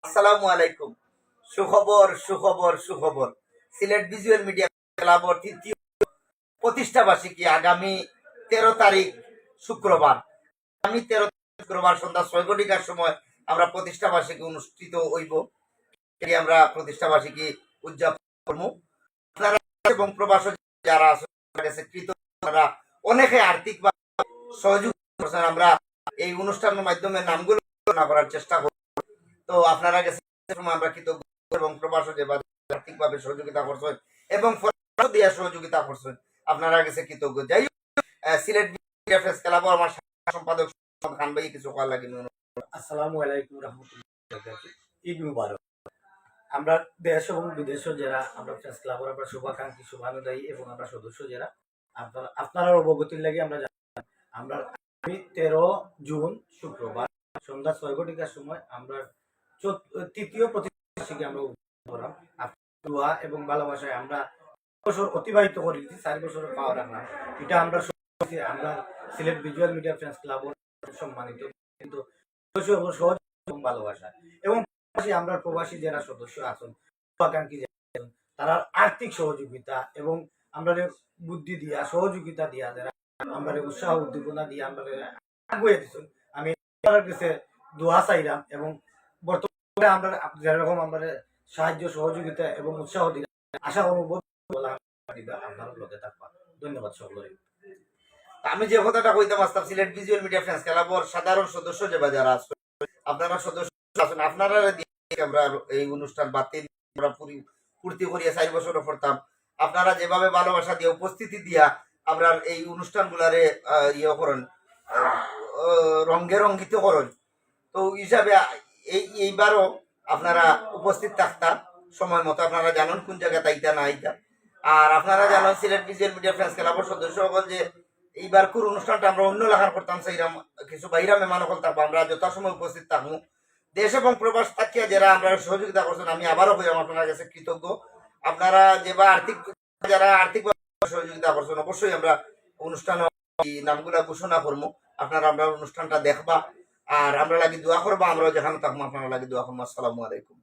আসসালামু আলাইকুম। সুখবর সুখবর সুখবর। সিলেট ভিজুয়াল মিডিয়া ক্লাবর তৃতীয় প্রতিষ্ঠা বার্ষিকী আগামী 13 তারিখ শুক্রবার। আগামী 13 শুক্রবার সন্ধ্যা 6 ঘটিকার সময় আমরা প্রতিষ্ঠা বার্ষিকী অনুষ্ঠিত হইব। আমরা প্রতিষ্ঠা বার্ষিকী উদযাপন করব। আপনারা এবং প্রবাসী যারা আছেন কৃতজ্ঞরা অনেকে আর্থিক বা সহযোগিতা করছেন। আমরা এই অনুষ্ঠানের মাধ্যমে নামগুলো ঘোষণা করার চেষ্টা করব। তো আপনারা কাছে আমরা কৃতজ্ঞ এবং প্রবাসী যে আর্থিকভাবে সহযোগিতা করছেন এবং দিয়ে সহযোগিতা করছেন আপনারা কাছে কৃতজ্ঞ। যাই হোক, সিলেট প্রেস ক্লাব আমার সম্পাদক খান ভাই কিছু কল লাগে। আসসালামু আলাইকুম রাহমাতুল্লাহ। ঈদ মুবারক। আমরা দেশ এবং বিদেশ যারা আমরা প্রেস ক্লাবের আমরা শুভাকাঙ্ক্ষী শুভানুদায়ী এবং আমরা সদস্য যারা আপনারা অবগতির লাগে আমরা 13 জুন শুক্রবার সন্ধ্যা 6 ঘটিকার সময় আমরা তৃতীয় প্রতিষ্ঠাবার্ষিকী আমরা করলাম। দোয়া এবং ভালোবাসায় আমরা বছর অতিবাহিত করেছি, 4 বছর পাওয়া রাখলাম। এটা আমরা আমরা Sylhet visual media press club সম্মানিত কিন্তু সহজ এবং ভালোবাসা এবং আমরা প্রবাসী যারা সদস্য আছেন শুভাকাঙ্ক্ষী তারা আর্থিক সহযোগিতা এবং আমরা বুদ্ধি দিয়া সহযোগিতা দিয়া যারা আমরা উৎসাহ উদ্দীপনা দিয়ে আমরা আগুয়ে দিচ্ছেন। আমি কাছে দোয়া চাইলাম এবং বর্তমানে আমরা যেরকম আমরা সাহায্য সহযোগিতা এবং উৎসাহ দিলাম আশা অনুভব আপনার লোকে থাকবা। ধন্যবাদ সকলের। আমি যে কথাটা কইতে পারতাম, সিলেট ভিজুয়াল মিডিয়া ফ্রেন্ডস ক্লাবর সাধারণ সদস্য যারা আছেন আপনারা সদস্য আছেন, আপনারা আমরা এই অনুষ্ঠান বাতিল আমরা পূর্তি করিয়া 4 বছর করতাম। আপনারা যেভাবে ভালোবাসা দিয়ে উপস্থিতি দিয়া আমরা এই অনুষ্ঠানগুলারে ইয়ে করেন, রঙ্গে রঙ্গিত করেন, তো হিসাবে এইবারও আপনারা উপস্থিত থাকতাম সময় মতো। আপনারা জানেন কোন জায়গায় তাইতা না আইতা। আর আপনারা জানেন সিলেট ভিজুয়াল মিডিয়া ফ্রেন্ডস ক্লাবর সদস্য সকল যে এইবার কোন অনুষ্ঠানটা আমরা অন্য লেখার করতাম সেইরাম কিছু বাইরা মেহমান হল থাকবো, আমরা যথাসময় উপস্থিত থাকবো। দেশ এবং প্রবাস থাকিয়া যারা আমরা সহযোগিতা করছেন আমি আবারও বললাম আপনার কাছে কৃতজ্ঞ। আপনারা যেবা যারা আর্থিকভাবে সহযোগিতা করছেন অবশ্যই আমরা অনুষ্ঠান নামগুলা ঘোষণা করবো। আপনারা আমরা অনুষ্ঠানটা দেখবা আর আমরা লাগি দোয়া করবো। আমরাও যেখানে থাকবো আপনারা লাগি দোয়া করবো। আসসালামু আলাইকুম।